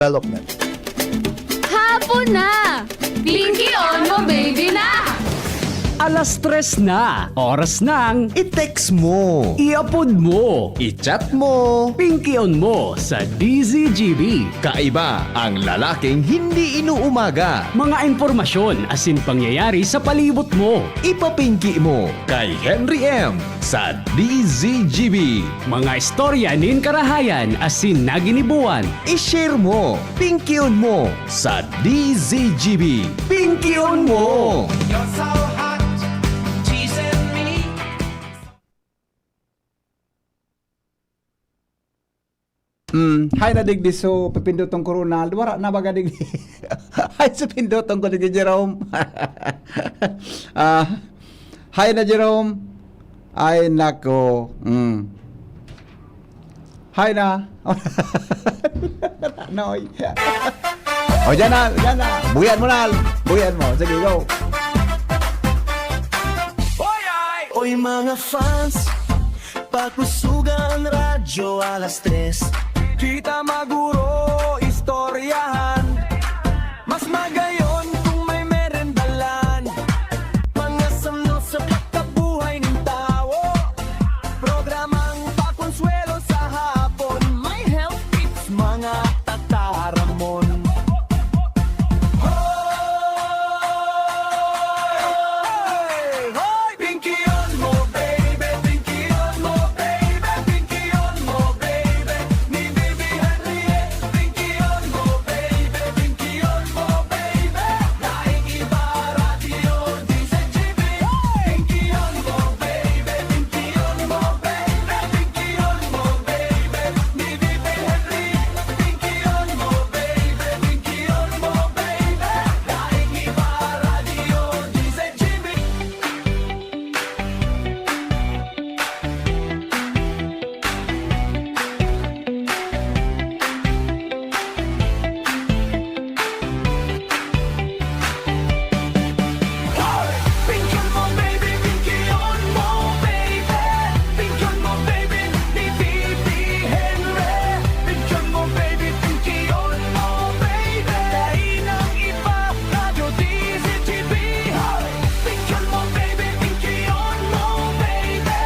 development. Hapon na! Pinky on mo, baby na! Alas 3 na, oras ng I-text mo. i-upload mo, I-chat mo. pinky on mo sa DZGB. Kaiba ang lalaking hindi inuumaga. Mga impormasyon asin pangyayari sa palibot mo. Ipapinki mo kay Henry M. sa DZGB. Mga istorya nin karahayan asin naginibuan. I-share mo. Pinky on mo sa DZGB. Pinky on mo. You're so hot, teasing me. Hay na digdi so pipindotong ko Ronaldo wala na baga digdi. Hay sa pindotong ko digdi Jerome. Hay na Jerome. Ay nako. Hay na. Noy. O dyan na. Buyan mo na. Buyan mo. Sige, go. Oy mga fans, pagkusugan radyo alas 3. Kita maguro, istoryahan. Mas magayon kung may merendalan. Mga samno sa pagkabuhay ng tao. Programang pakonsuelo sa hapon. May health tips, mga tataramon. Hoy! Pinky on mo, baby. Pinky on mo, baby. Pinky on mo, baby. Ni Bibi Henriette. Pinky on mo, baby. Pinky on mo, baby. Daing iba radio, DZGB. Pinky on mo, baby. Pinky on mo, baby. Pinky on mo, baby. Ni Bibi Henriette. Pinky on mo, baby. Pinky on mo, baby. Daing iba radio, DZGB. Pinky on mo, baby, pinky on mo, baby. Pinky on mo, baby, ni Bibi Henry. Pinky on mo, baby, pinky on mo, baby. Dahil ang iba, radyo DZGB. Pinky on mo, baby, pinky on mo, baby.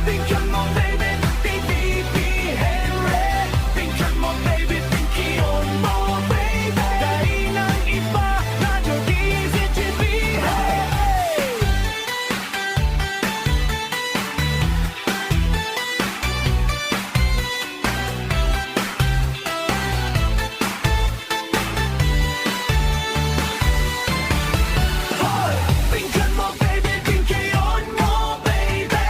Pinky on mo, baby, ni Bibi Henry. Pinky on mo, baby, pinky on mo, baby. Dahil ang iba, radyo DZGB. Pinky on mo, baby, pinky on mo, baby.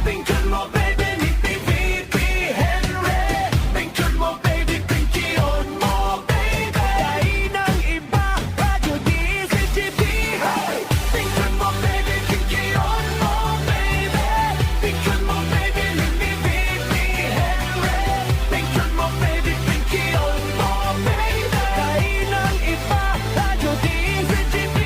Pinky on mo, baby, ni Bibi Henry. Pinky on mo, baby, pinky on mo, baby. Dahil ang iba, radyo DZGB. Pinky on mo, baby, pinky on mo, baby. Pinky on mo, baby, ni Bibi Henry. Pinky on mo, baby, pinky on mo, baby. Dahil ang iba, radyo DZGB.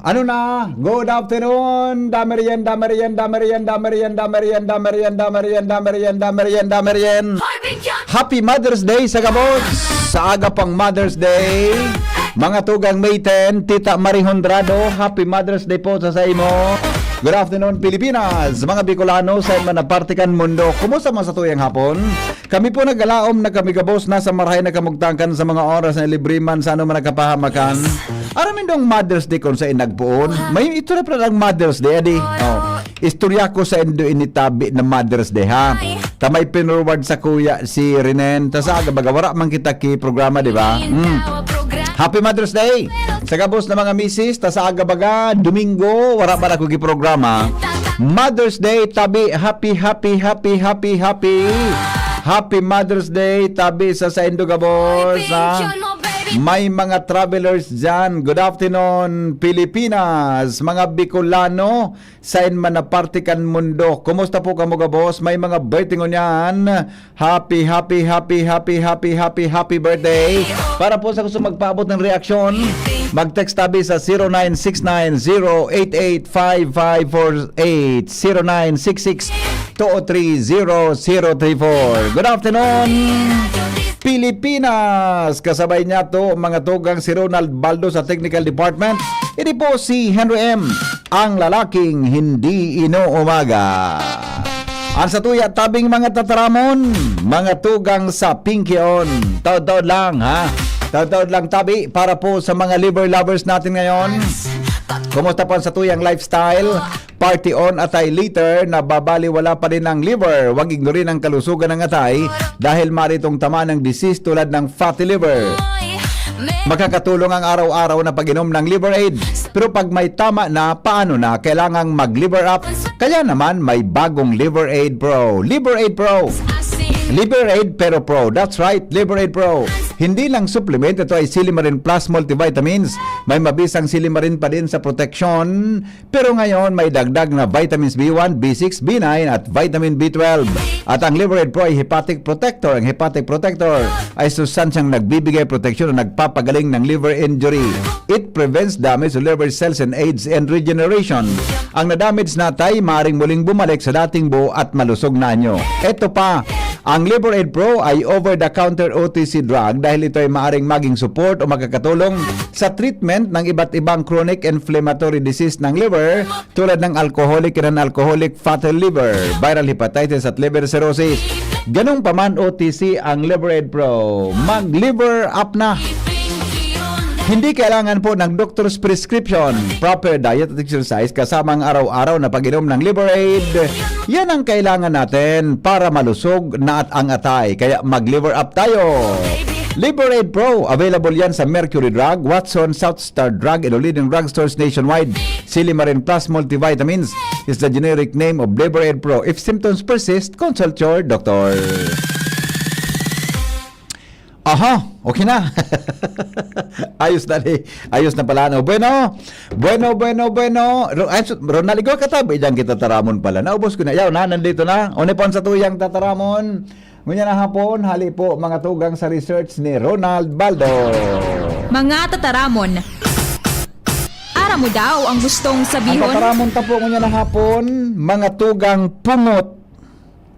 Ano na? Good afternoon. Damerien. Happy Mother's Day sa Gabon. Sa aga pang Mother's Day. Mga tugang May 10, Tita Marie Hondrado, Happy Mother's Day po sa imo. Good afternoon Pilipinas, mga Bicolano sa manapartikan mundo. Kumusta man sa tuyang hapon? Kami po naggalaom na kami gabos na sa marahay na kamugtangkan sa mga oras na libre man sa ano man nagkapahamakan. Aramin dong Mother's Day kung sa inagpuon. May ito na pala ang Mother's Day, adi. Oh. Istorya ko sa indo initabi na Mother's Day, ha? tamay pinurward sa kuya si Renen. Tas aga baga wala man kita ki programa, di ba? Happy Mother's Day sa gabos na mga misis. Tas aga baga Domingo wala pa ako ki programa. Mother's Day tabi, happy Mother's Day tabi sa Indo gabos. May mga travelers dyan. Good afternoon, Pilipinas. Mga Bicolano, sain man na partikan mundo. Kumusta po kamo ka, boss? May mga birthday ngunyan. Happy birthday. Para po sa gusto magpaabot ng reaksyon, mag-text tabi sa 0969-088-5548, 0966-203-0034. Good afternoon, Pilipinas. Kasabay niya to mga tugang si Ronald Baldo sa Technical Department. Ini po si Henry M, ang lalaking hindi inuumaga. Ang sa tuya tabing mga tataramon, mga tugang sa Pinkion. Taod-taod lang ha. Taod-taod lang tabi para po sa mga liver lovers natin ngayon. Kumusta po sa tuyang lifestyle? Party on atay later na babaliwala pa rin ang liver. Huwag ignorin ang kalusugan ng atay dahil maritong tama ng disease tulad ng fatty liver. Makakatulong ang araw-araw na pag-inom ng Liver Aid. Pero pag may tama na, paano na? Kailangang mag-liver up. Kaya naman may bagong Liver Aid Pro. Liver Aid Pro. Liver Aid pero Pro. That's right, Liver Aid Pro. Hindi lang supplement, ito ay Silimarin Plus Multivitamins. May mabisang Silimarin pa din sa protection. Pero ngayon may dagdag na vitamins B1, B6, B9 at vitamin B12. At ang Liver Aid Pro ay Hepatic Protector. Ang Hepatic Protector ay sustansyang nagbibigay proteksyon na nagpapagaling ng liver injury. It prevents damage to liver cells and aids and regeneration. Ang na-damage na tay, maaaring muling bumalik sa dating buo at malusog na nyo. Ito pa, ang Liver Aid Pro ay over-the-counter OTC drug dahil ito ay maaaring maging support o makakatulong sa treatment ng iba't ibang chronic inflammatory disease ng liver tulad ng alcoholic and non-alcoholic fatty liver, viral hepatitis at liver cirrhosis. Ganong pa man OTC ang Liver Aid Pro. Mag-liver up na! Hindi kailangan po ng doctor's prescription. Proper diet at exercise kasama ang araw-araw na pag-inom ng Liver Aid. Yan ang kailangan natin para malusog na at ang atay. Kaya mag-liver up tayo. Liver Aid Pro. Available yan sa Mercury Drug, Watson, South Star Drug, and leading drugstores nationwide. Silimarin Plus Multivitamins is the generic name of Liver Aid Pro. If symptoms persist, consult your doctor. Aha, okay na. Ayos na ni. Ayos na pala. No? Bueno. Ronald, ikaw katabi dyan kita taramon pala. Naubos ko na. Yaw na, nandito na. Unipon sa tuyang tataramon. Ngunyan na hapon, hali po mga tugang sa research ni Ronald Baldo. Mga tataramon. Ara mo daw ang gustong Ang sabihon. tataramon ta po ngunyan na hapon, mga tugang pungot.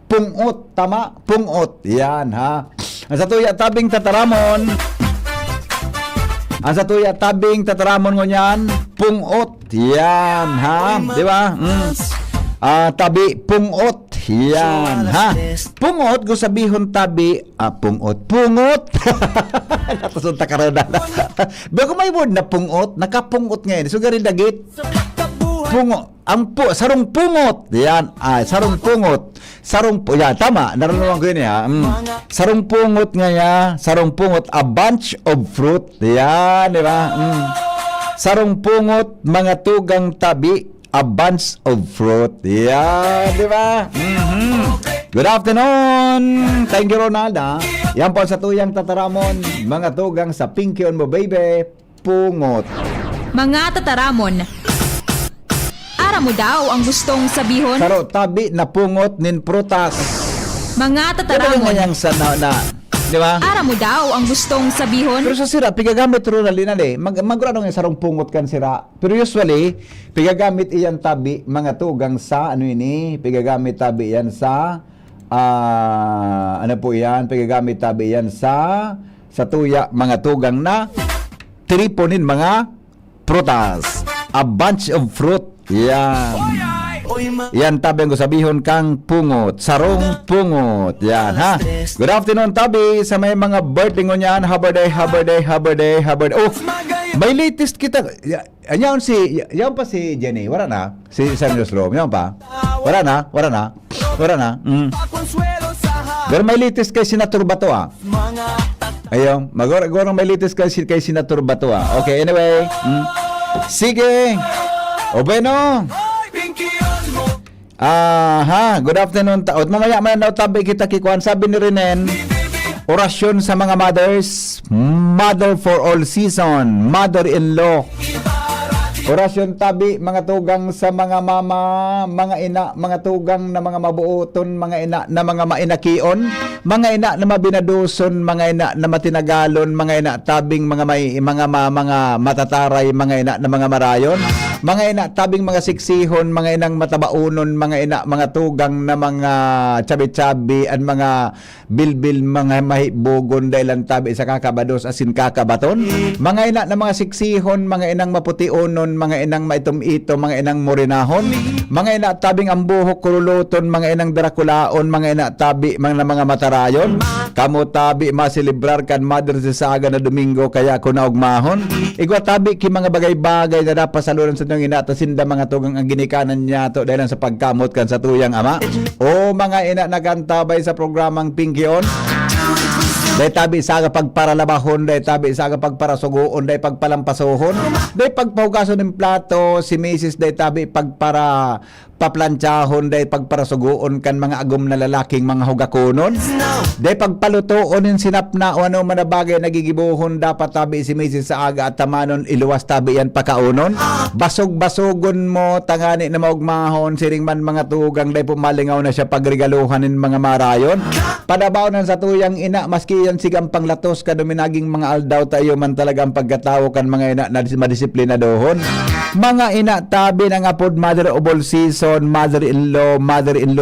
Pungot, tama? Pungot. Yan ha. Ang sa tuya tabing tataramon. Ang sa tuya tabing tataramon ngunyan, pungot. Yan ha. Di ba? Tabi, pungot. Yan ha. Pungot, kung sabihon tabi, pungot. Pungot. Natasunta ka rin na. Bago may word na pungot, nakapungot ngayon. So garin dagit. Pungot. Sarong pungot. Yan. Sarong pungot. Yan, tama. Naranulang ko yun ha. Sarong pungot nga. Sarong pungot. A bunch of fruit. Yan, di ba? Sarong pungot, mga tugang tabi. A bunch of fruit. Yan, di ba? Good afternoon. Thank you, Ronald. Yan po sa tuyang tataramon. Mga tugang sa Pinky on mo, baby. Pungot. Mga tataramon. Ara mo daw ang gustong sabihon. Saro, tabi na pungot nin prutas. Mga Diba tataramon. yung sa di ba? Ara mo daw ang gustong sabihon. Pero sa sira, pigagamit rin na magurado nga sarong pungot kan sira. Pero usually, pigagamit iyan tabi, mga tugang sa, pigagamit tabi yan sa, pigagamit tabi yan sa tuya, mga tugang na, triponin mga prutas. A bunch of fruit. Yan. Yan tabi ang sabihon kang pungot. Sarong pungot. Yan ha. Good afternoon tabi sa may mga birthday ngunyan. Haberday. Oh, may latest kita. Yan pa si Jenny. Wala na. Si San Rome. Yan pa. Wala na. Pero may latest kay Senator Bato Ayun, magorong may latest kay Senator Bato Okay, anyway. Sige. O bueno. Good afternoon. Mamaya na tabi kita kikuan. Sabi ni Renen, orasyon sa mga mothers, mother for all season, mother-in-law. Orasyon tabi, mga tugang sa mga mama, mga ina, mga tugang na mga mabuoton, mga ina na mga mainakion, mga ina na mabinaduson, mga ina na matinagalon, mga ina tabing mga mga matataray, mga ina na mga marayon, mga ina tabing mga siksihon, mga inang matabaunon, mga ina mga tugang na mga chabi-chabi at mga bilbil, mga mahibugon dahil ang tabi sa kakabados asin kakabaton, mga ina na mga siksihon, mga inang maputionon, mga inang maitom-ito, mga inang morinahon, mga ina tabing ang buhok kululuton, mga inang darakulaon, mga ina tabi mga matarayon, kamo tabi masilibrar kan Mother's Day sa aga na Domingo kaya ko naugmahon, igwa tabi ki mga bagay-bagay na dapat saluran sa itong ina tasinda mga tugang ang ginikanan niya to dahil sa pagkamot kan sa tuyang ama. O mga ina nagantabay sa programang Pinky On, dahil tabi sa aga pagparalabahon, dahil tabi sa aga pagparasugoon, dahil pagpalampasohon, dahil pagpahugason ng plato, si Mrs. dahil tabi pagpara paplanchahon, dahil pagparasugoon kan mga agom na lalaking mga hugakonon, dahil pagpalutoon yung sinapna o ano man na bagay nagigibuhon, dapat tabi si Mrs. sa aga at tamanon iluwas tabi yan pakaunon, basog-basogon mo, tangani na maugmahon, siring man mga tugang, dahil pumalingaw na siya pagregaluhan ng mga marayon, padabaw nan sa tuyang ina, maski yan sigang panglatos ka duminaging mga aldaw tayo man talagang pagkatawo kan mga ina na madisiplina dohon. Mga ina tabi ng apod mother of all season, mother-in-law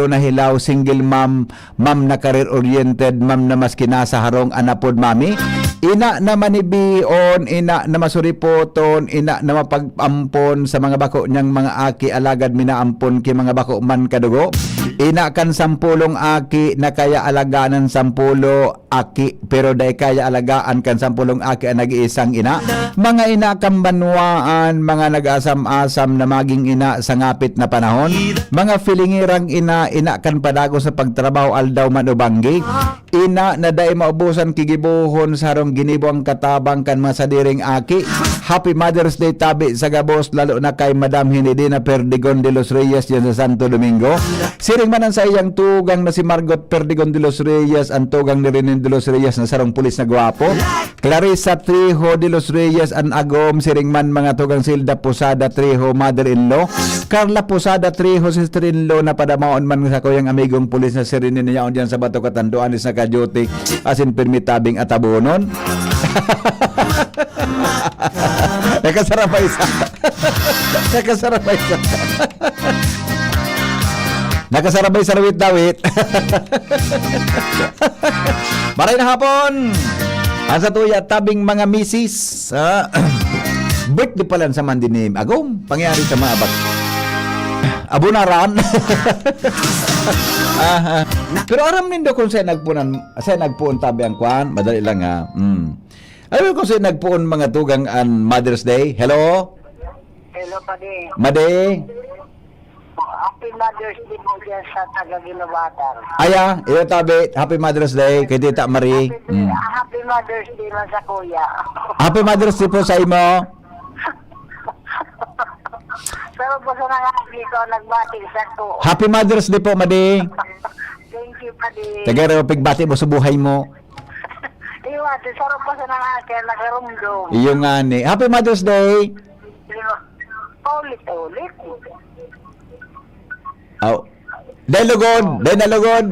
na hilaw, single mom, mom na career-oriented, mom na maski nasa harong anapod mami, ina na manibion, ina na masuripoton, ina na mapagampon sa mga bako niyang mga aki alagad minaampon ki mga bako man kadugo, ina kan sampulong aki na kaya alaganan sampulo aki pero day kaya alagaan kan sampulong aki ang nag-iisang ina, mga ina kambanwaan, mga nag-asam-asam na maging ina sa ngapit na panahon, mga filingirang ina kan padago sa pagtrabaho aldaw manubanggi, ina na day maubusan kigibuhon sa harong ginibo ang katabang kan mga sadiring aki. Happy Mother's Day tabi sa gabos lalo na kay Madam Hinidina Perdigon de los Reyes yan sa Santo Domingo. Siring man ang sa iyang tugang na si Margot Perdigon de los Reyes, ang tugang ni Renin de los Reyes na sarong pulis na gwapo. Clarissa Trijo de los Reyes ang agom, siring man mga tugang Silda Posada Trijo mother-in-law. Carla Posada Trijo sister-in-law na padamaon man sa kuyang amigong pulis na si Renin niya diyan sa Bato Katanduan is naka-duty asin permitabing atabonon. Nakasarapay sa nakasarapay sa rawit-dawit. Maray na hapon ang sa tuya tabing mga misis birthday pala sa mandinim agom pangyari sa mga abunaran. Pero aram nindo kung sa'yo nagpuon tabi ang kwan madali lang alam mo kung sa'yo nagpuon mga tugang an Mother's Day. Hello Padi. Made. Happy Mother's Day mo dyan sa taga-Ginawatan. Aya, iyo tabi. Happy Mother's Day kay Tita Marie. Happy Mother's Day man sa kuya. Happy Mother's Day po sa imo. Pero po sa mga dito nagbati sa to. Happy Mother's Day po, Made. Thank you, Padi. Tagaraw pigbati mo sa buhay mo. Iwan, sarap po sa mga akin nakarumdum. Iyo nga ni. Happy Mother's Day. Ulit-ulit. Oh. Day lugod. Dinawi.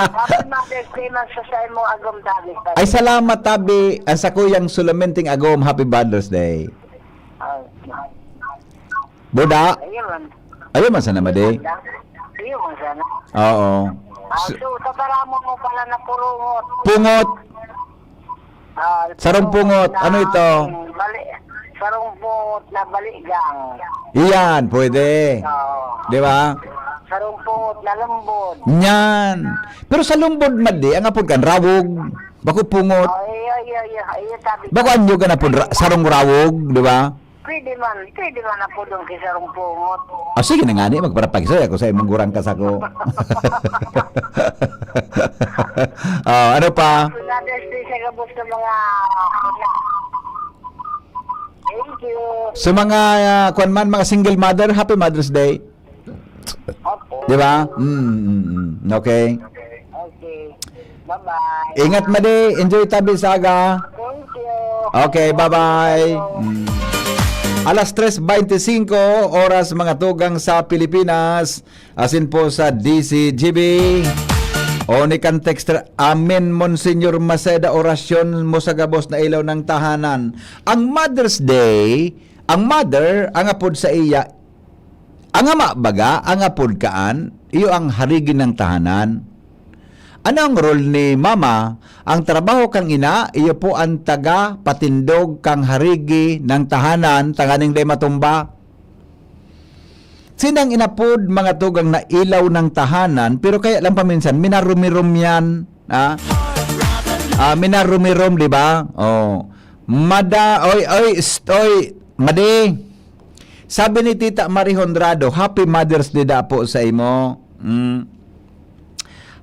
Happy Mother's Day man sa mo agom tabi. Ay salamat tabi ang sa kuyang Sulamenteng agom. Happy Mother's Day. Buda. Ayun man sana, Made. Ayun man sana. Oo. So, tabaramon mo pala na purungot. Pungot. Sarong pungot. Ano ito? Sarong pungot na baligang. Iyan, pwede. Di ba? Sarong pungot na lambod. Nyan. Pero sa lumbod, Made, ang apod kan, rawog. Bako pungot. Ay, sabi. Bako anyo ka na po, sarong rawog, di ba? Pwede man na po doon kisa rong pungot. Sige na nga ni, magparapagsoy ako sa imong gurang kasako. Ano pa? Happy Mother's Day sa gabos ng mga Thank you. Sa mga kuan man, mga single mother, Happy Mother's Day. Opo. Di ba? Okay. Okay. Bye-bye. Ingat madi, enjoy tabi saga. Thank you. Okay, bye-bye. Alas 3:25 oras mga tugang sa Pilipinas. Asin po sa DCGB. O ni kan texter, amin Monsignor Maceda, orasyon mo sa gabos na ilaw ng tahanan. Ang Mother's Day, ang mother, ang apod sa iya, ang ama baga, ang apod kaan, iyo ang harigi ng tahanan. Ano ang role ni mama? Ang trabaho kang ina, iyo po ang taga patindog kang harigi ng tahanan, tanganing day matumba. Sinang inapod mga tugang na ilaw ng tahanan, pero kaya lang paminsan, minarumirom yan. Minarumirom, di ba? Oh. Madi. Sabi ni Tita Marie Honrado, Happy Mother's Day da po sa imo.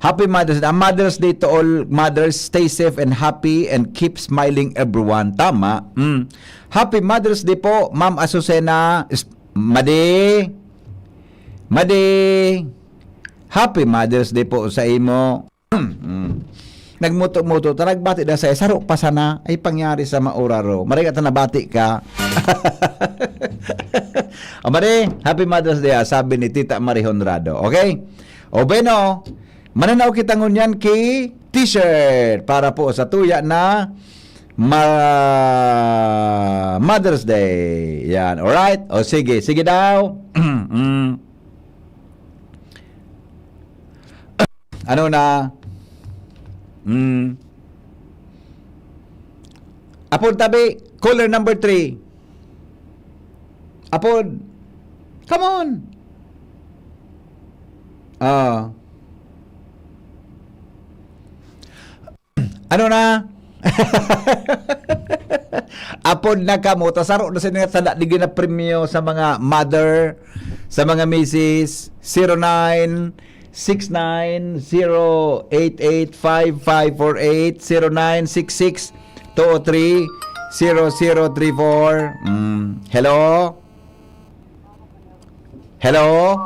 Happy Mother's Day. Mother's Day to all mothers. Stay safe and happy and keep smiling everyone. Tama. Happy Mother's Day po, Ma'am Azucena. Madi. Happy Mother's Day po sa imo. Nagmuto-muto. Taragbati na sa'yo. Saro pa sana. Ay pangyari sa mauraro. Marigat na nabati ka. Mari, Happy Mother's Day. Sabi ni Tita Marie Honrado. Okay? O Beno, mananaw kita ngunyan kay t-shirt para po sa tuya na Mother's Day. Yan. Alright? O sige. Sige daw. Ano na? Apod tabi. Caller number 3. Apod. Come on. Ano na? Apod na kamo. Tasaro na siningat sa digin na premyo sa mga mother, sa mga misis. 0969-088-5548 0966-203-0034. Hello? Hello?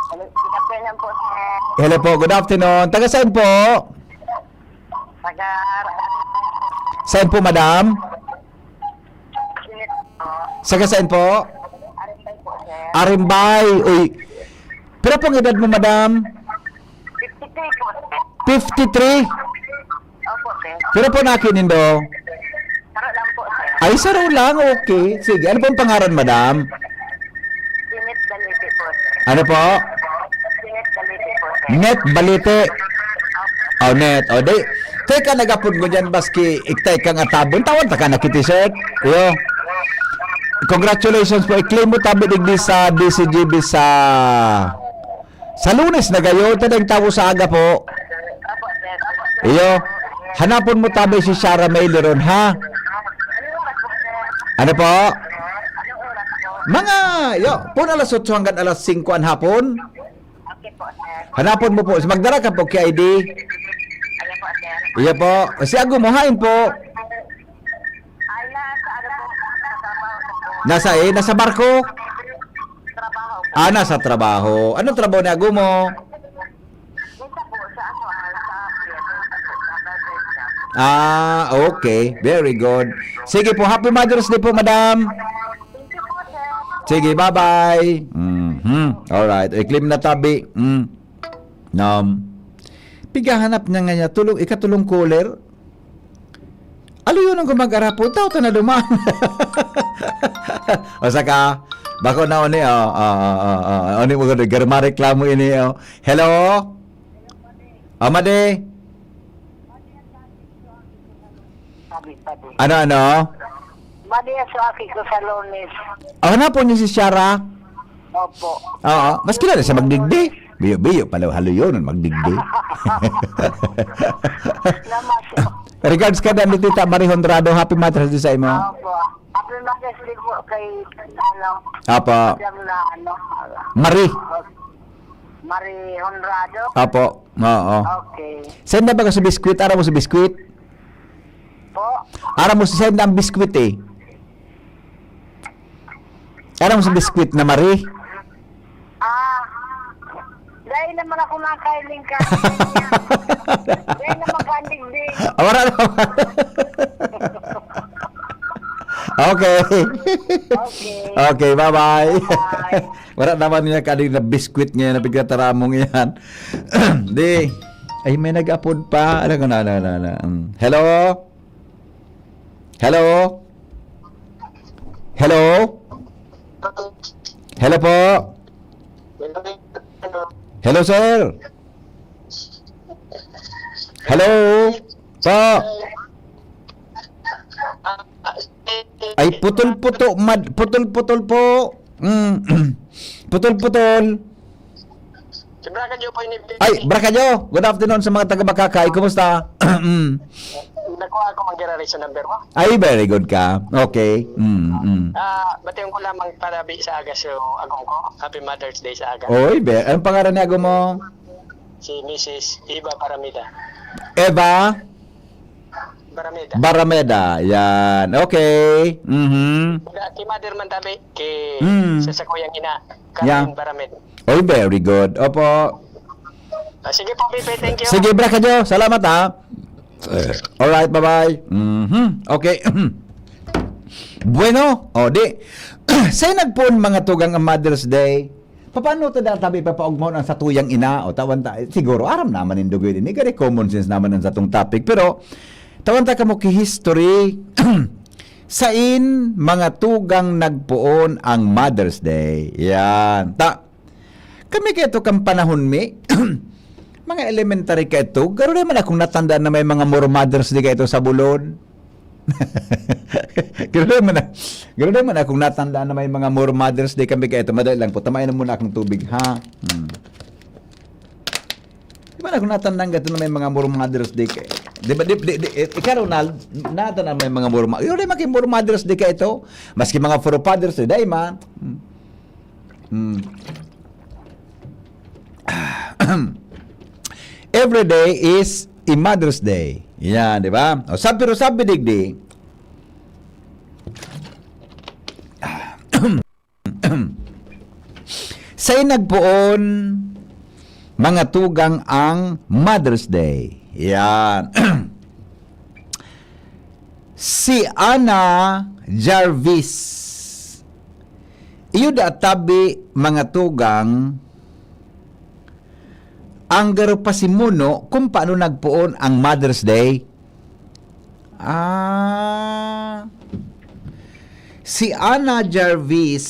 Kinapinan po sir. Hello po, good afternoon. Taga saan po? Tagar. Saan po, madam? Sinit po. Saga saan po? Arimbay po sir. Arimbay. Uy. Pero pong edad mo, madam? 53 po sir. 53? Opo sir. Pero po nakinindo? Taro lang po sir. Ay, saro lang. Okay. Sige. Ano pong pangaran, madam? Sinit Balite po sir. Ano po? Sinit Balite po sir. Net Balite. Oh, net. O, di. Teka, nagapod mo dyan, baski iktay kang atabon. Tawad ta ka na kiti-shirt. Yo. Congratulations po. I-claim mo tabi digdi sa DCGB sa Lunes na gayo. Tadang tawo sa aga po. Opo sir. Opo sir. Iyo. Hanapon mo tabi si Shara May Leron, ha? Anong oras po sir? Ano po? Anong oras po? Mga, yo, po alas 8 hanggang alas 5 ang hapon. Okay po sir. Hanapon mo po. Magdara ka po kay ID. Ayan po sir. Iya po. Si Ago mo, hain po. Ay na sa ano po? Nasa nasa barko? Trabaho po. Nasa trabaho. Anong trabaho ni Ago mo? Minsan po sa ano sa Okay. Very good. Sige po, Happy Mother's Day po, madam. Thank you po sir. Sige, bye-bye. Alright. I-claim na tabi. Pigahanap niya nga niya. Ikatulong cooler. Alo yun ang gumagarapo. Tao na duman. O saka, bako na oni. Oni mo gano'n. Garma reklamo ini. Hello? Amade? Sabi. Ano? Madiya sa aki ko sa Lunes. Hanapon niyo si Shara? Opo. Oo. Mas kilala siya magdigdi. Biyo-biyo pala. Halo yun magdigdi. Namas. Regards ka na ni Tita Marie Honrado. Happy Mother's Day sa imo. Opo. Happy Mother's Day kay, ano, Apo. madam na, ano, Marie. Marie Honrado. Apo. Oo. Okay. Send na ba ka sa biskwit? Ara mo sa biskwit? Po? Ara mo sa send ang biskwit eh. Ara mo sa biskwit na Marie? Dahil naman ako nakailing ka. Dahil naman kandig-dig. Wala naman. Okay. Okay. Okay, bye-bye. Bye. Wala naman niya kaling na biskwit ngayon na pagkataramong yan. Di. Ay, may nag-upload pa. Ano ko na. Hello? Hello? Hello? Hello po? Hello, sir? Hello? Po? Ay, putol-putol po. Putol-putol. Si Braga Joe po yung Ay, Bracadyo. Good afternoon sa mga taga-Bakakay. Kumusta? nakuha ko mag-generate sa number mo. Ay, very good ka. Okay. Batiyon ko lamang para sa aga so agong ko. Happy Mother's Day sa aga. Oy, anong pangalan niya mo? Si Mrs. Eva Paramida. Eva Paramida. Barameda. Yan. Okay. Ki mother man tabi ki Mm. sa kuyang ina. Yeah. Karin Paramida. Oy, very good. Opo. Sige po, Pipe. Thank you. Sige, Bracadyo. Salamat ha. Alright, bye-bye. Okay. Bueno, o di. Say nagpun mga tugang ang Mother's Day. Paano to databi papaugmon ang satuyang ina o tawan ta siguro aram naman indugo ini kay common sense naman ang satong topic pero tawan ta kamo ki history sain mga tugang nagpuon ang Mother's Day. Yan. Ta kami kay to kang panahon mi mga elementary ka ito, garo naman akong natandaan na may mga more Mother's Day ka ito sa bulod. Garo naman akong natandaan na may mga more Mother's Day kami ka ito. Madali lang po, tamayin na muna akong tubig, ha? Di ba akong natandaan ka ito na may mga more Mother's Day ka Di ba, ikaw, Ronald, natandaan na may mga more Mother's Day. Yun, may more Mother's Day ka ito. Maski mga for Father's Day, dahil man. Every day is a Mother's Day. Yan, di ba? O, sabi digdi. Say nagpuon mga tugang ang Mother's Day. Yan. Si Ana Jarvis. Iyo da tabi mga tugang ang garo pasimuno kung paano nagpuon ang Mother's Day. Si Ana Jarvis,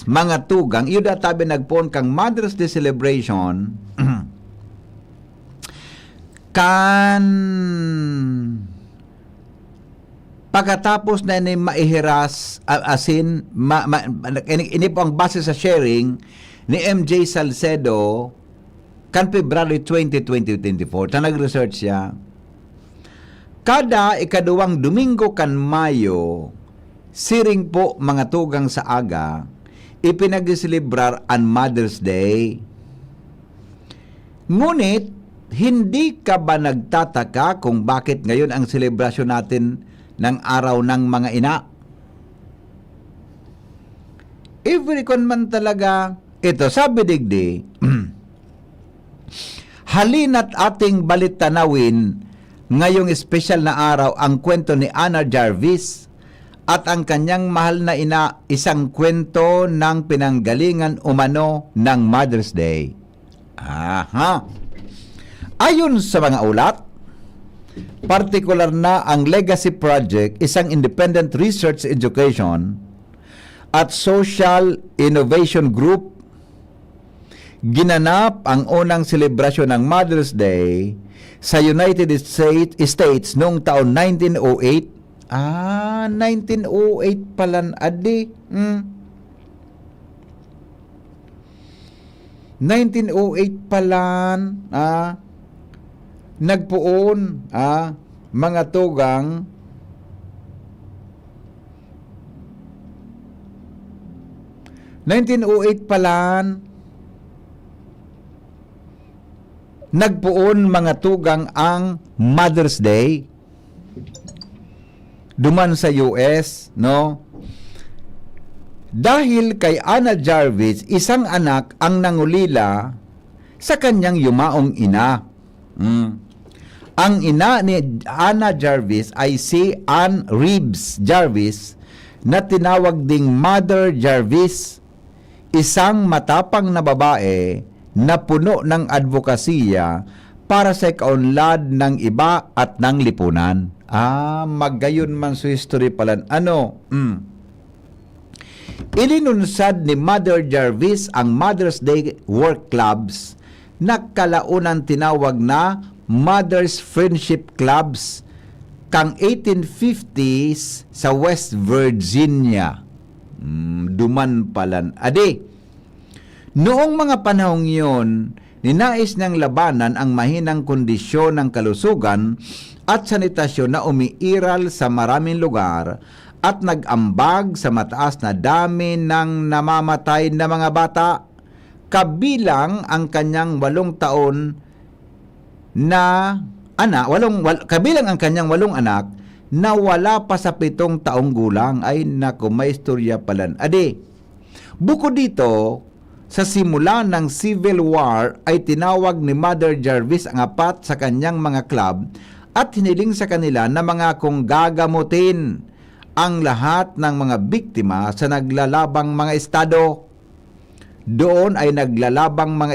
mga tugang, iyo databi nagpuon kang Mother's Day celebration kan pagkatapos na ini maihiras asin ini po ang base sa sharing ni MJ Salcedo kan February 20, 2024. Ta nag-research siya. Kada ikaduwang Domingo kan Mayo, siring po mga tugang sa aga, ipinagsilibrar ang Mother's Day. Ngunit, hindi ka ba nagtataka kung bakit ngayon ang selebrasyon natin ng araw ng mga ina? Every kon man talaga, ito sabi digdi, halina't ating balitanawin ngayong espesyal na araw ang kwento ni Ana Jarvis at ang kanyang mahal na ina, isang kwento ng pinanggalingan umano ng Mother's Day. Aha! Ayon sa mga ulat, partikular na ang Legacy Project, isang independent research education at social innovation group, ginanap ang unang selebrasyon ng Mother's Day sa United States noong taon 1908. 1908 palan adi. 1908 palan nagpuon mga tugang 1908 palan, nagpuon mga tugang ang Mother's Day. Duman sa US, no? Dahil kay Anna Jarvis, isang anak ang nangulila sa kanyang yumaong ina. Ang ina ni Anna Jarvis ay si Ann Reeves Jarvis na tinawag ding Mother Jarvis, isang matapang na babae na puno ng advokasya para sa kaunlad ng iba at ng lipunan. Magayon man sa history pala. Ilinunsad ni Mother Jarvis ang Mother's Day Work Clubs na kalaunan tinawag na Mother's Friendship Clubs kang 1850s sa West Virginia. Duman palan. Noong mga panahong yun, ninais niyang labanan ang mahinang kondisyon ng kalusugan at sanitasyon na umiiral sa maraming lugar at nag-ambag sa mataas na dami ng namamatay na mga bata, kabilang ang kanyang 8 taon na kabilang ang kanyang 8 anak na wala pa sa 7 taong gulang. Ay naku, may istorya pala. Bukod dito, sa simula ng Civil War ay tinawag ni Mother Jarvis ang 4 sa kanyang mga club at hiniling sa kanila na mga kung gagamutin ang lahat ng mga biktima sa naglalabang mga estado. Doon ay naglalabang mga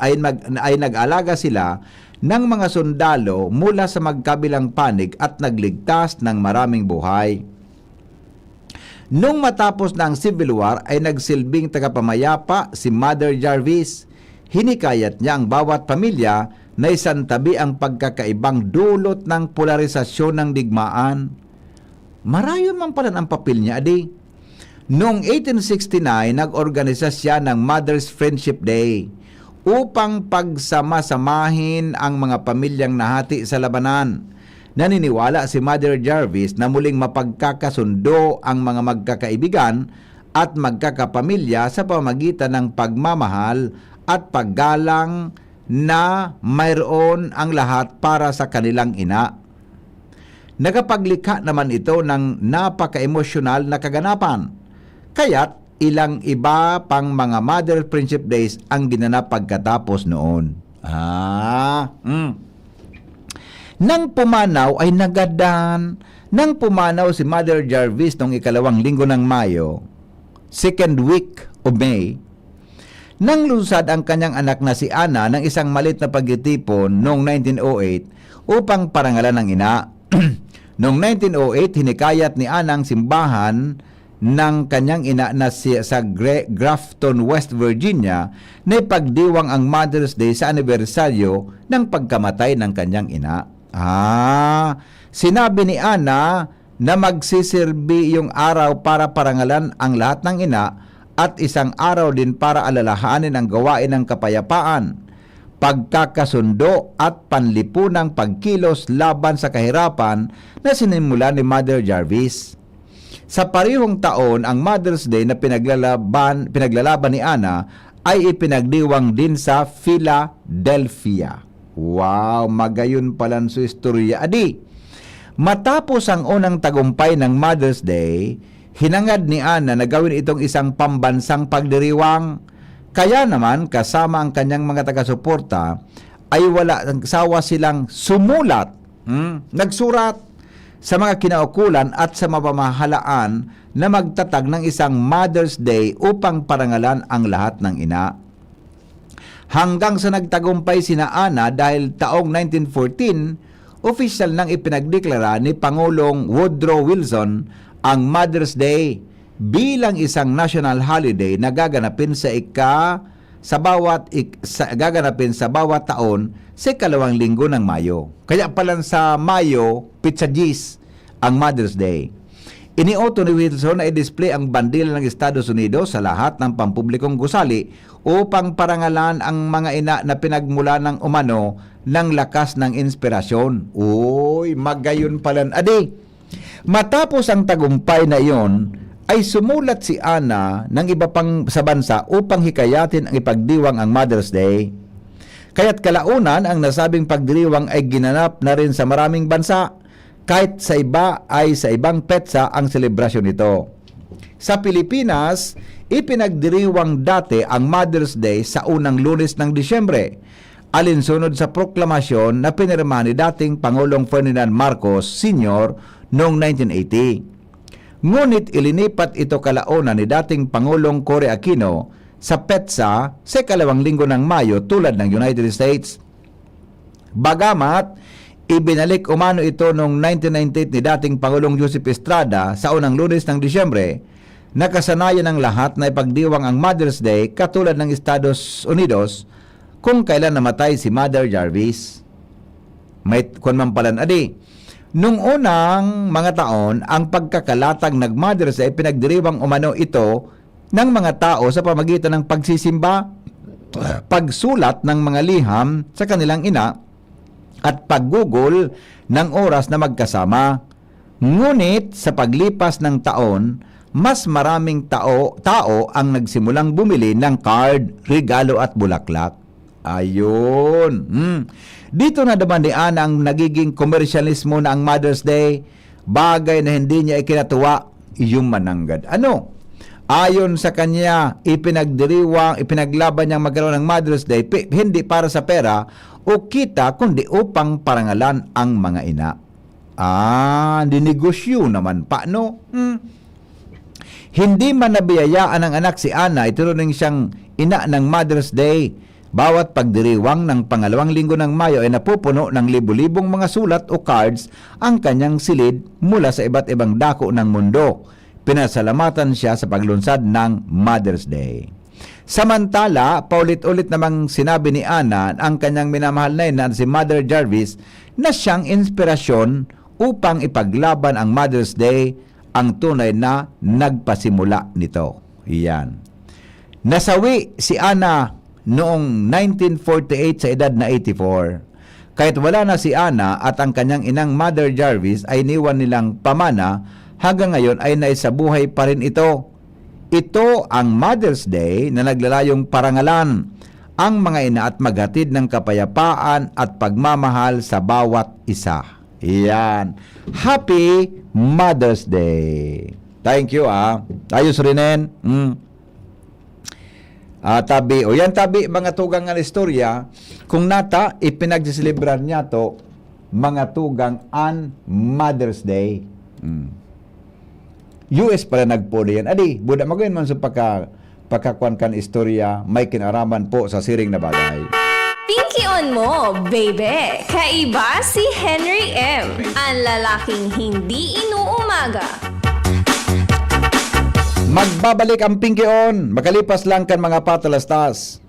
ay nag-alaga sila ng mga sundalo mula sa magkabilang panig at nagligtas ng maraming buhay. Nung matapos na ang Civil War ay nagsilbing tagapamayapa si Mother Jarvis. Hinikayat niya ang bawat pamilya na isantabi ang pagkakaibang dulot ng polarisasyon ng digmaan. Marayon man pala ang papel niya, Noong 1869, nag-organisa siya ng Mother's Friendship Day upang pagsama-samahin ang mga pamilyang nahati sa labanan. Naniniwala si Mother Jarvis na muling mapagkakasundo ang mga magkakaibigan at magkakapamilya sa pamamagitan ng pagmamahal at paggalang na mayroon ang lahat para sa kanilang ina. Nakapaglikha naman ito ng napaka-emosyonal na kaganapan. Kaya't ilang iba pang mga Mother Friendship Days ang ginanap pagkatapos noon. Nang pumanaw ay nagadan. Nang pumanaw si Mother Jarvis noong 2 linggo ng Mayo, 2nd week of May, nang lunsad ang kanyang anak na si Anna ng isang malit na pagtitipon noong 1908 upang parangalan ng ina. Noong 1908, hinikayat ni Anna ang simbahan ng kanyang ina na sa Grafton, West Virginia na ipagdiwang ang Mother's Day sa anibersaryo ng pagkamatay ng kanyang ina. Sinabi ni Anna na magsisilbi yung araw para parangalan ang lahat ng ina at isang araw din para alalahanin ang gawain ng kapayapaan, pagkakasundo at panlipunang pagkilos laban sa kahirapan na sinimula ni Mother Jarvis. Sa parehong taon, ang Mother's Day na pinaglalaban ni Anna ay ipinagdiwang din sa Philadelphia. Wow, magayon pala sa istorya. Matapos ang unang tagumpay ng Mother's Day, hinangad ni Anna na gawin itong isang pambansang pagdiriwang. Kaya naman, kasama ang kanyang mga taga-suporta, ay wala sawa silang sumulat, nagsurat sa mga kinaukulan at sa mapamahalaan na magtatag ng isang Mother's Day upang parangalan ang lahat ng ina. Hanggang sa nagtagumpay sina Anna dahil taong 1914, opisyal nang ipinagdeklara ni Pangulong Woodrow Wilson ang Mother's Day bilang isang national holiday na gaganapin sa bawat taon sa 2 linggo ng Mayo. Kaya pala sa Mayo, Pizza G's ang Mother's Day. Iniuto ni Wilson na i-display ang bandila ng Estados Unidos sa lahat ng pampublikong gusali upang parangalan ang mga ina na pinagmula ng umano ng lakas ng inspirasyon. Uy, magayon pala. Matapos ang tagumpay na iyon, ay sumulat si Ana ng iba pang sa bansa upang hikayatin ang ipagdiwang ang Mother's Day. Kaya't kalaunan ang nasabing pagdiriwang ay ginanap na rin sa maraming bansa, kahit sa iba ay sa ibang petsa ang selebrasyon nito. Sa Pilipinas, ipinagdiriwang dati ang Mother's Day sa unang Lunes ng Disyembre, alinsunod sa proklamasyon na pinirma ni dating Pangulong Ferdinand Marcos Sr. noong 1980. Ngunit ilinipat ito kalaunan ni dating Pangulong Cory Aquino sa petsa sa ikalawang linggo ng Mayo tulad ng United States. Bagamat ibinalik umano ito noong 1998 ni dating Pangulong Joseph Estrada sa unang Lunes ng Disyembre, nakasanayan ng lahat na ipagdiwang ang Mother's Day katulad ng Estados Unidos kung kailan namatay si Mother Jarvis. May kunman palan adi. Nung unang mga taon, ang pagkakalatag ng Mother's Day, pinagdiriwang umano ito ng mga tao sa pamagitan ng pagsisimba, pagsulat ng mga liham sa kanilang ina, at paggugol ng oras na magkasama. Ngunit sa paglipas ng taon, mas maraming tao ang nagsimulang bumili ng card, regalo at bulaklak. Ayun. Dito na naman ni Ana ang nagiging komersyalismo na ang Mother's Day, bagay na hindi niya ikinatuwa, yung mananggad. Ano? Ayon sa kanya, ipinaglaban niyang magkaroon ng Mother's Day, hindi para sa pera o kita, kundi upang parangalan ang mga ina. Dinegosyo naman. Paano? Hindi man nabiyayaan ng anak si Ana, ituruning siyang ina ng Mother's Day. Bawat pagdiriwang ng pangalawang linggo ng Mayo ay napupuno ng libu-libong mga sulat o cards ang kanyang silid mula sa iba't ibang dako ng mundo. Pinasalamatan siya sa paglunsad ng Mother's Day. Samantala, paulit-ulit namang sinabi ni Ana ang kanyang minamahal na ina si Mother Jarvis na siyang inspirasyon upang ipaglaban ang Mother's Day, ang tunay na nagpasimula nito. Iyan. Nasawi si Ana noong 1948 sa edad na 84. Kahit wala na si Ana at ang kanyang inang Mother Jarvis ay iniwan nilang pamana, hanggang ngayon ay naisabuhay pa rin ito. Ito ang Mother's Day na naglalayong parangalan ang mga ina at maghatid ng kapayapaan at pagmamahal sa bawat isa. Iyan. Happy Mother's Day. Thank you Ayos rinen. Tabi, mga tugang nga istorya, kung nata, ipinagsisilibran niya to, mga tugang an Mother's Day. US pala nagpuli yan. Adi, buda magayon man sa pagkakuan kan istorya, may kinaraman po sa siring na bagay. Pinky on mo, baby! Kaiba si Henry M. Ang lalaking hindi inuumaga. Magbabalik ang Pinky On, makalipas lang kan mga patalastas.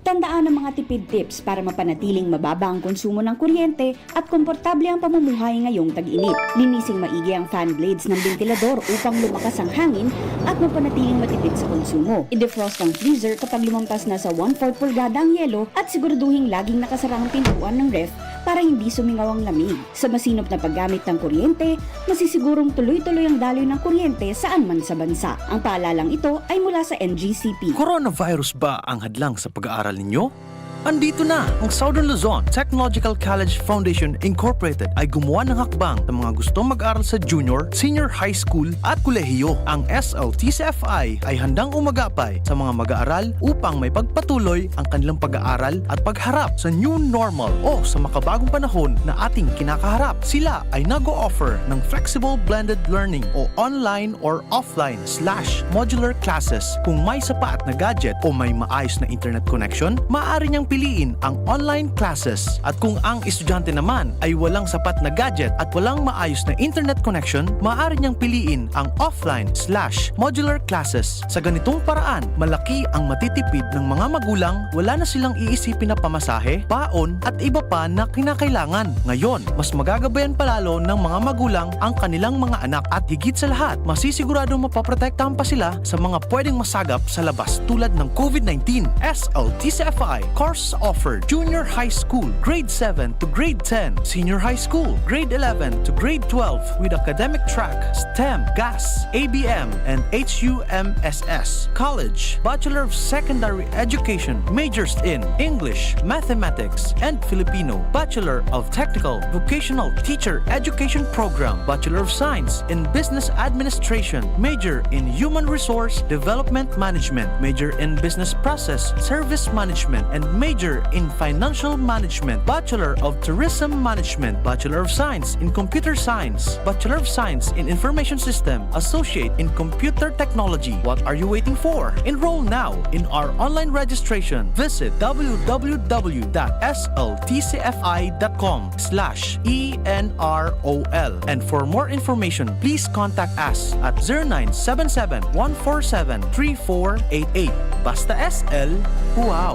Tandaan ang mga tipid tips para mapanatiling mababa ang konsumo ng kuryente at komportable ang pamumuhay ngayong tag-init. Linising maigi ang fan blades ng ventilador upang lumakas ang hangin at mapanatiling matipid sa konsumo. I-defrost ang freezer kapag lumampas na sa 1/4 pulgada ang yelo at siguraduhin laging nakasara ang pintuan ng ref para hindi sumingaw ang lamig. Sa masinop na paggamit ng kuryente, masisigurong tuloy-tuloy ang daloy ng kuryente saan man sa bansa. Ang paalalang ito ay mula sa NGCP. Coronavirus ba ang hadlang sa pag-aaral ninyo? Andito na ang Southern Luzon Technological College Foundation Incorporated ay gumawa ng hakbang sa mga gustong mag-aral sa junior, senior high school at kolehiyo. Ang SLTCFI ay handang umagapay sa mga mag-aaral upang may pagpatuloy ang kanilang pag-aaral at pagharap sa new normal o sa makabagong panahon na ating kinakaharap. Sila ay nag-o-offer ng flexible blended learning o online or offline/modular classes. Kung may sapat na gadget o may maayos na internet connection, maaari niyang piliin ang online classes. At kung ang estudyante naman ay walang sapat na gadget at walang maayos na internet connection, maaari niyang piliin ang offline/modular classes. Sa ganitong paraan, malaki ang matitipid ng mga magulang, wala na silang iisipin na pamasahe, paon at iba pa na kinakailangan. Ngayon, mas magagabayan palalo ng mga magulang ang kanilang mga anak at higit sa lahat, masisiguradong mapaprotektahan pa sila sa mga pwedeng masagap sa labas tulad ng COVID-19. SLTCFI Course Course offered: Junior High School, Grade 7 to Grade 10. Senior High School, Grade 11 to Grade 12 with academic track, STEM, GAS, ABM, and HUMSS. College, Bachelor of Secondary Education, majors in English, Mathematics, and Filipino. Bachelor of Technical Vocational Teacher Education Program, Bachelor of Science in Business Administration, major in Human Resource Development Management, major in Business Process Service Management, and major in Financial Management. Bachelor of Tourism Management, Bachelor of Science in Computer Science, Bachelor of Science in Information System, Associate in Computer Technology. What are you waiting for? Enroll now in our online registration. Visit www.sltcfi.com/ENROL. And for more information, please contact us at 0977-147-3488. Basta SL, wow!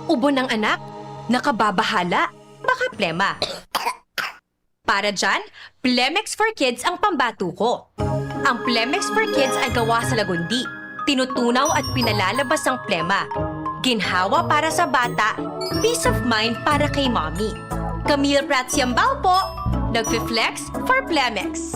Ubo ng anak, nakababahala, baka plema. Para dyan, Plemex for Kids ang pambato ko. Ang Plemex for Kids ay gawa sa lagundi. Tinutunaw at pinalalabas ang plema. Ginhawa para sa bata, peace of mind para kay mommy. Camille Prats Yambao po, nagfi-flex for Plemex.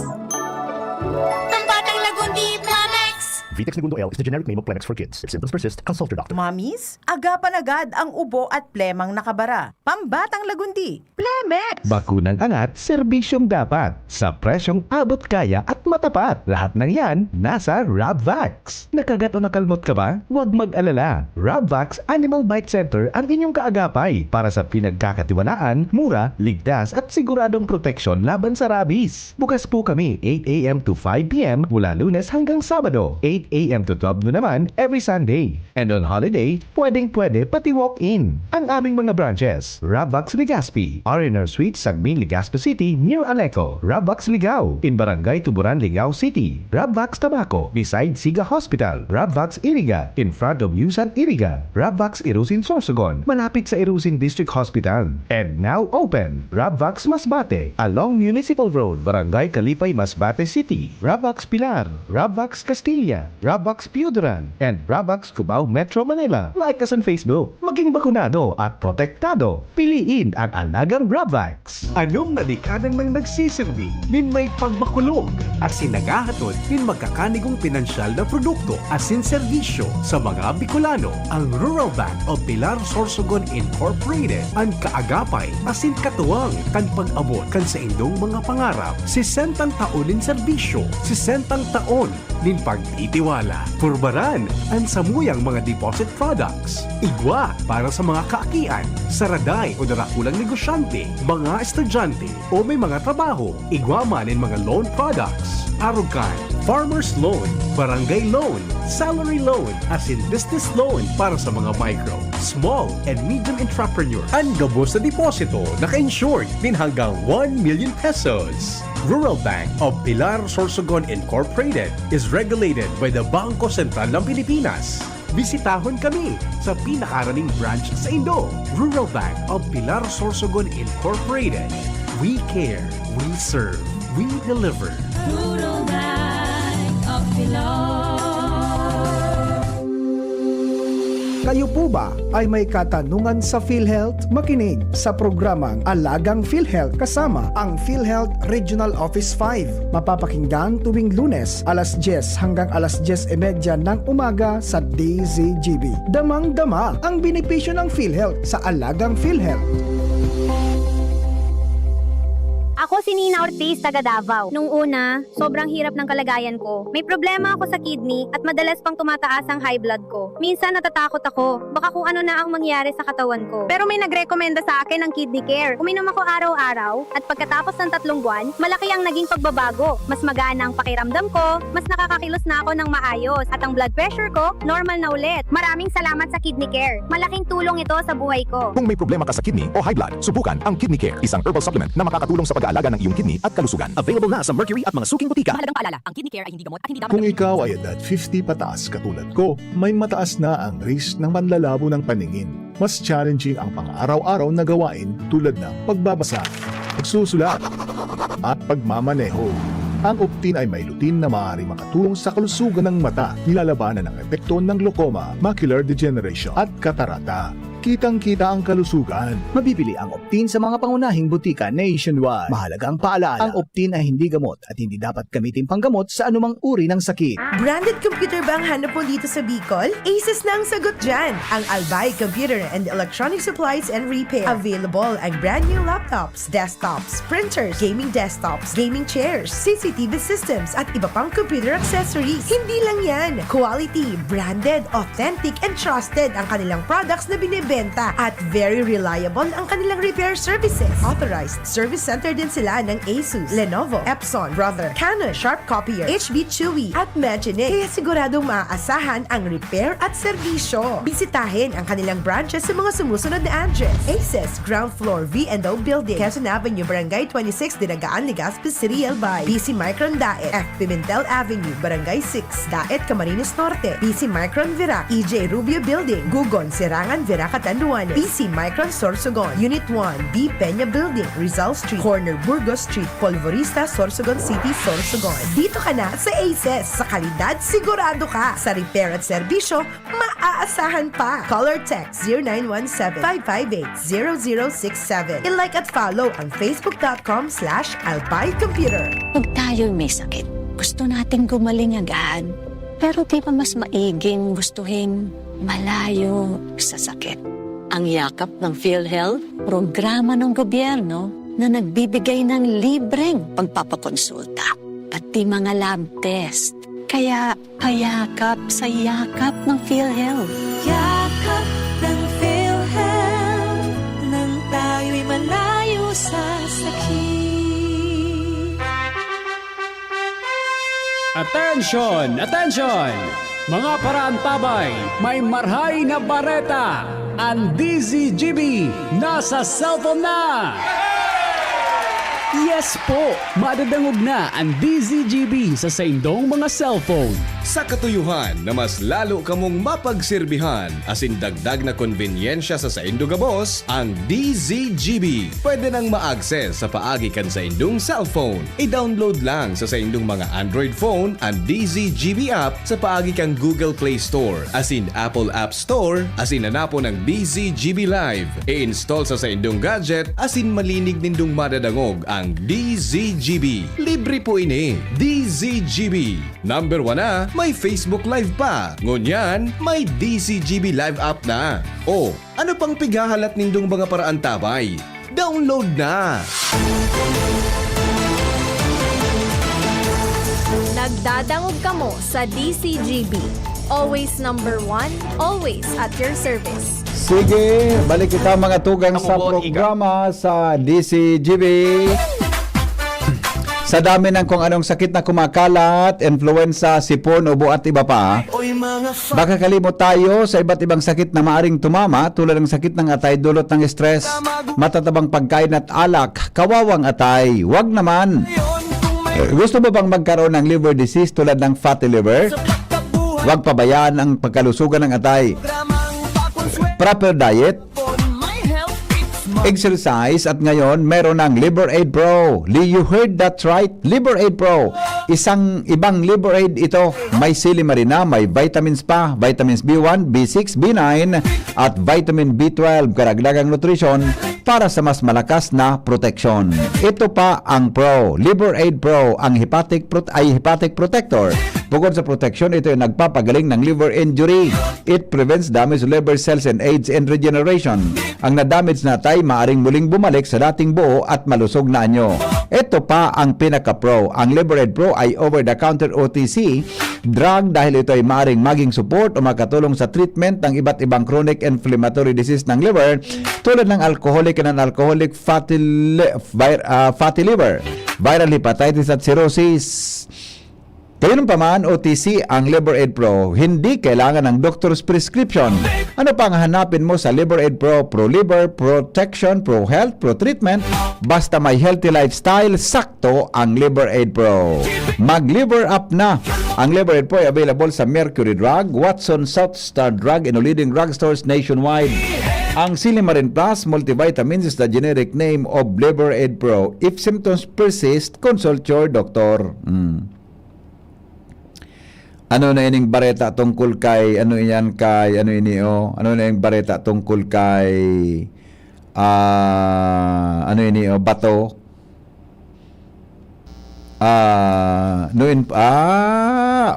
Pambatang lagundi, Plemex! Vitex Segundo L is the generic name of Plemex for kids. If symptoms persist, consult your doctor. Mamis, agapan agad ang ubo at plemang nakabara. Pambatang lagundi, Plemex! Bakunang angat, serbisyong dapat. Sa presyong abot kaya at matapat. Lahat ng yan, nasa Rabvax. Nakagat o nakalmot ka ba? Huwag mag-alala. Rabvax Animal Bite Center ang inyong kaagapay para sa pinagkakatiwalaan, mura, ligtas at siguradong proteksyon laban sa rabies. Bukas po kami 8 a.m. to 5 p.m. mula Lunes hanggang Sabado, 8 a.m. to 12 noon naman every Sunday. And on holiday, pwedeng-pwede pati walk-in. Ang aming mga branches, Rabvax Legazpi, R&R Suite, Sagming, Legazpi City, near Aleco. Rabvax Ligao, in Barangay Tuburan, Ligao City. Rabvax Tabaco, beside Siga Hospital. Rabvax Iriga, in front of Yusan Iriga. Rabvax Irusin Sorsogon, malapit sa Irusin District Hospital. And now open, Rabvax Masbate, along Municipal Road, Barangay Kalipay, Masbate City. Rabvax Pilar, Rabvax Castilla, Rabvax Piudaran, and Rabvax Cubao Metro Manila. Like us on Facebook. Maging bakunado at protektado. Piliin ang alagang Rabvax. Anong nadikadang nang nagsisilbi nin may pagbakulog at sinagahatod nin magkakanigong pinansyal na produkto asin serbisyo sa mga Bicolano. Ang Rural Bank of Pilar Sorsogon Incorporated ang kaagapay asin katuwang kan pag-abot kan sa indong mga pangarap. 60 taon nin serbisyo, 60 taon nin pagtitiwala. Purbaran ang samuyang mga deposit products. Igwa para sa mga kaakian, saraday o darakulang negosyante, mga estudyante o may mga trabaho. Igwa man in mga loan products. Arugan, Farmers Loan, Barangay Loan, Salary Loan, as in business loan para sa mga micro, small and medium entrepreneur. Ang gabos na deposito naka-insured din hanggang 1 million pesos. Rural Bank of Pilar Sorsogon Incorporated is regulated by the Bangko Sentral ng Pilipinas. Bisitahon kami sa pinakaraning branch sa Indo. Rural Bank of Pilar Sorsogon Incorporated. We care, we serve, we deliver. Rural Bank of Pilar. Kayo po ba ay may katanungan sa PhilHealth? Makinig sa programang Alagang PhilHealth kasama ang PhilHealth Regional Office 5. Mapapakinggan tuwing Lunes alas 10 hanggang alas 10:30 ng umaga sa DZGB. Damang-dama ang benepisyo ng PhilHealth sa Alagang PhilHealth. Ako si Nina Ortiz, taga Davao. Nung una, sobrang hirap ng kalagayan ko. May problema ako sa kidney at madalas pang tumataas ang high blood ko. Minsan natatakot ako, baka kung ano na ang mangyari sa katawan ko. Pero may nagrekomenda sa akin ng Kidney Care. Uminom ako araw-araw at pagkatapos ng 3 buwan, malaki ang naging pagbabago. Mas magana ang pakiramdam ko, mas nakakakilos na ako ng maayos at ang blood pressure ko, normal na ulit. Maraming salamat sa Kidney Care. Malaking tulong ito sa buhay ko. Kung may problema ka sa kidney o high blood, subukan ang Kidney Care, isang herbal supplement na makakatulong sa pag-aalaga ng iyong kidney at kalusugan. Available na sa Mercury at mga suking butika. Mahalagang paalala, ang Kidney Care ay hindi gamot at hindi dapat... Kung ikaw ay edad 50 pataas katulad ko, may mataas na ang risk ng panlalabo ng paningin. Mas challenging ang pang-araw-araw na gawain tulad ng pagbabasa, pagsusulat, at pagmamaneho. Ang Optin ay may lutin na maaari makatulong sa kalusugan ng mata, nilalabanan ang epekto ng glaucoma, macular degeneration at katarata. kitang-kita ang kalusugan. Mabibili ang Optin sa mga pangunahing butika nationwide. Mahalagang paalala, ang Optin ay hindi gamot at hindi dapat gamitin panggamot sa anumang uri ng sakit. Branded computer ba ang hanap mo dito sa Bicol? Asus na ang sagot dyan. Ang Albay Computer and Electronic Supplies and Repair. Available ang brand new laptops, desktops, printers, gaming desktops, gaming chairs, CCTV systems, at iba pang computer accessories. Hindi lang yan. Quality, branded, authentic, and trusted ang kanilang products na binibenta. At very reliable ang kanilang repair services. Authorized service center din sila ng Asus, Lenovo, Epson, Brother, Canon, Sharp Copier, HB Chewy, at Magic. Kaya siguradong maaasahan ang repair at serbisyo. Bisitahin ang kanilang branches sa mga sumusunod na address. Aces, ground floor, V&O Building, Quezon Avenue, Barangay 26, Dinagaan, Legazpi City, Albay. BC Micron Daet, F. Pimentel Avenue, Barangay 6, Daet, Camarines Norte. BC Micron Virac, EJ Rubio Building, Gugon, Sirangan, Virac, Catanduanes. BC Micron Sorsogon, Unit 1, B. Peña Building, Rizal Street, Corner Burgos Street, Polvorista, Sorsogon City, Sorsogon. Dito ka na sa Aces. Sa kalidad, sigurado ka. Sa repair at serbisyo, maaasahan pa. Call or text 0917-558-0067. I-like at follow ang facebook.com/alpaycomputer. Pag tayo'y may sakit, gusto nating gumaling agad. Pero di ba mas maiging gustuhin malayo sa sakit? Ang yakap ng PhilHealth, programa ng gobyerno na nagbibigay ng libreng pagpapakonsulta, pati mga lab test. Kaya payakap sa yakap ng PhilHealth. Yakap ng PhilHealth nang tayo'y malayo sa sakit. Attention! Attention! Mga paraantabay, may marhay na bareta. Ang DZGB nasa cellphone na! Yes po! Madadangog na ang DZGB sa saindong mga cellphone. Sa katuyuhan na mas lalo kamong mapagsilbihan asin dagdag na konbinyensya sa saindo gabos, ang DZGB pwede nang ma-access sa paagi kan sa indong cellphone. I-download lang sa saindong mga Android phone ang DZGB app sa paagi kang Google Play Store asin Apple App Store asin hanapo ng DZGB Live. I-install sa saindong gadget asin malinig nindong madadangog ang DZGB. Libre po ini. DZGB. Number 1 na, may Facebook Live pa. Ngunyan, may DZGB Live app na. O, ano pang pigahalat nindong mga paraan tabay? Download na! Nagdadangog ka mo sa DCGB. Always number 1, always at your service. Sige, balik kita mga tugang sa programa sa DCGB. Sa dami ng kung anong sakit na kumakalat, influenza, sipon, ubo at iba pa, baka kalimot tayo sa iba't ibang sakit na maaring tumama tulad ng sakit ng atay dulot ng stress, matatabang pagkain at alak, kawawang atay. Wag naman. Gusto mo bang magkaroon ng liver disease tulad ng fatty liver? Wag pabayaan ang pagkalusugan ng atay. Proper diet, exercise, at ngayon meron ng Liver Aid Pro. You heard that right? Liver Aid Pro. Isang ibang Liver Aid ito. May silimarina, may vitamins pa, vitamins B1, B6, B9 at vitamin B12, karagdagang nutrition para sa mas malakas na protection. Ito pa ang Pro. Liver Aid Pro, ang hepatic protector. Bukod sa protection, ito ay nagpapagaling ng liver injury. It prevents damage to liver cells and aids in regeneration. Ang na-damage na atay maaring muling bumalik sa dating buo at malusog na anyo. Ito pa ang pinaka-pro. Ang Liver Aid Pro ay over-the-counter OTC drug dahil ito ay maaring maging support o makatulong sa treatment ng iba't ibang chronic inflammatory disease ng liver tulad ng alcoholic and non-alcoholic fatty liver, viral hepatitis at cirrhosis. Gayun pa man, OTC ang Liver Aid Pro. Hindi kailangan ng doctor's prescription. Ano pang hanapin mo sa Liver Aid Pro? Pro Liver, Protection, Pro Health, Pro Treatment. Basta may healthy lifestyle, sakto ang Liver Aid Pro. Mag-liver up na! Ang Liver Aid Pro ay available sa Mercury Drug, Watson, South Star Drug, and leading drugstores nationwide. Ang Silimarin Plus multivitamins is the generic name of Liver Aid Pro. If symptoms persist, consult your doctor. Ano na ining bareta tungkol kay ano iyan kay ano ini ano na yung bareta tungkol kay ano ini bato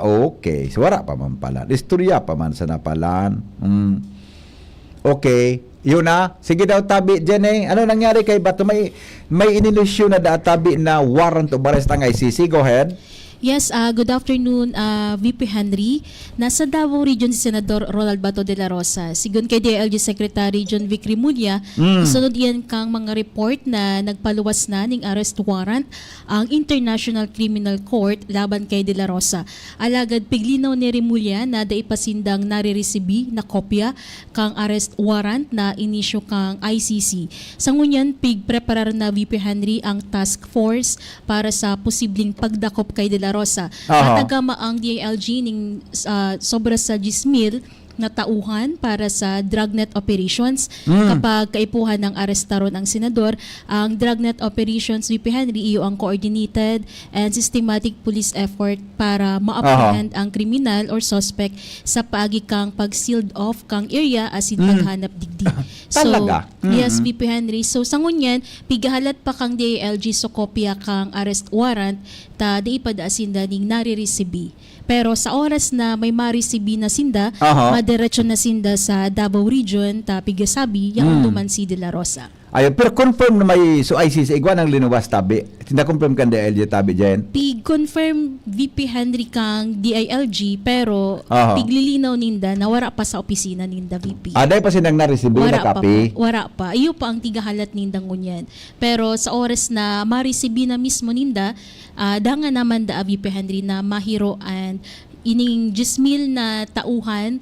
okay, so wala pa man pala, istorya pa man sa napalan. Okay, yun na, sige daw tabi dyan ano nangyari kay bato, may inilusyon na tabi na warrant of arrest ang ICC. Go ahead. Yes, good afternoon, VP Henry. Nasa Davao Region si Senador Ronald Bato de la Rosa. Sigun kay DILG Secretary John Vic Rimulya, sunod iyan kang mga report na nagpaluwas na ning arrest warrant ang International Criminal Court laban kay de la Rosa. Alagad piglinaw ni Rimulya na daipasindang nare-receive na kopya kang arrest warrant na inisyo kang ICC. Sa ngunyan, pigpreparar na VP Henry ang task force para sa posibleng pagdakop kay de la Rosa. Natagama ang DILG ning sobra sa 10,000 na tauhan para sa dragnet operations. Kapag kaipuhan ng arestaron ang senador, ang dragnet operations, VP Henry, iyo ang coordinated and systematic police effort para ma-apprehend ang kriminal or suspect sa paagi kang pag-sealed off kang area asin paghanap digdi. Talaga? Yes, VP Henry. So, sa ngunyan, pigahalat pa kang DILG so kopya kang arrest warrant ta di ipadaasinda ning nare-receive. Pero sa oras na may ma-receive na sinda, madiretso na sinda sa Davao Region ta pigasabi yang tuman si De La Rosa. Ayun, pero confirm na may so ICC igwan ang linuwas tabi. Tinda confirm kan DILG tabi dyan. Pig-confirm VP Henry kang DILG pero piglilinaw ninda na wara pa sa opisina ninda VP. Aday pa sinang na-receive na copy? Wara pa. Iyo pa ang tigahalat ninda ngunyan. Pero sa oras na ma-receive na mismo ninda, danga naman da VP Henry na mahiro and ining 10,000 na tauhan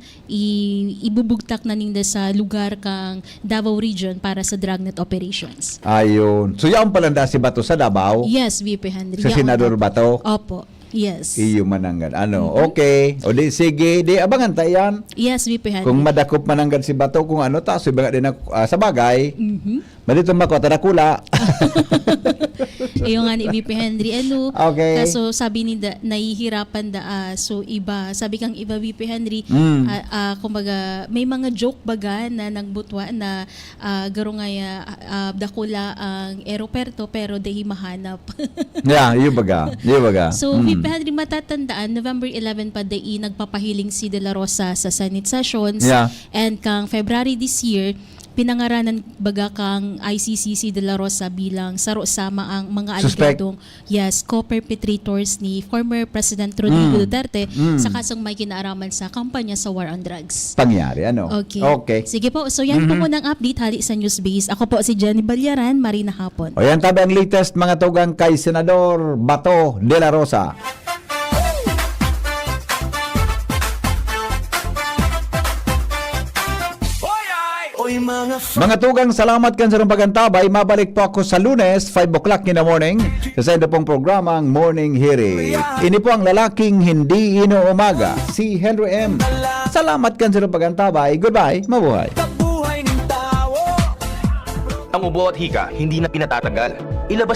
ibubugtak na ninda sa lugar kang Davao Region para sa dragnet operations. Ayun. So yaon palanda si Bato sa Davao? Yes, VP Henry. Sa Senador Bato? Opo. Yes. Iyo mananggan. Okay. O di sige, di abangan ta yan. Yes, VP Henry. Kung madakop mananggan si Bato, kung ano ta, so iba din sa bagay. Malito makota na kula. Iyo nga ni VP Henry. Okay. Kaso sabi ni nahihirapan so iba, sabi kang iba VP Henry, kumbaga may mga joke baga na nagbutwa na garo nga dakula ang aeroperto pero dehi mahanap. Yeah, iyo baga. So VP Henry, matatandaan November 11 pa dai nagpapahiling si De La Rosa sa Senate sessions and kang February this year pinangaranan baga kang ICC si De La Rosa bilang saro sama ang mga aligadong co-perpetrators ni former President Rodrigo Duterte sa kasong may kinaaraman sa kampanya sa war on drugs. Pangyari, Okay. Sige po, so yan po muna ang update hali sa Newsbase. Ako po si Jenny Balyaran, Marina Hapon. O yan tabi ang latest mga tugang kay Senador Bato de la Rosa. Mga tugang, salamat kan sa rong pagantabay. Mabalik po ako sa Lunes, 5 o'clock in the morning, sa isa pong programang Morning Hearing. Ini po ang lalaking hindi inuumaga, si Henry M. Salamat kan sa rong pagantabay. Goodbye, mabuhay. Ang ubo at hika, hindi na pinatatagal. Ilabas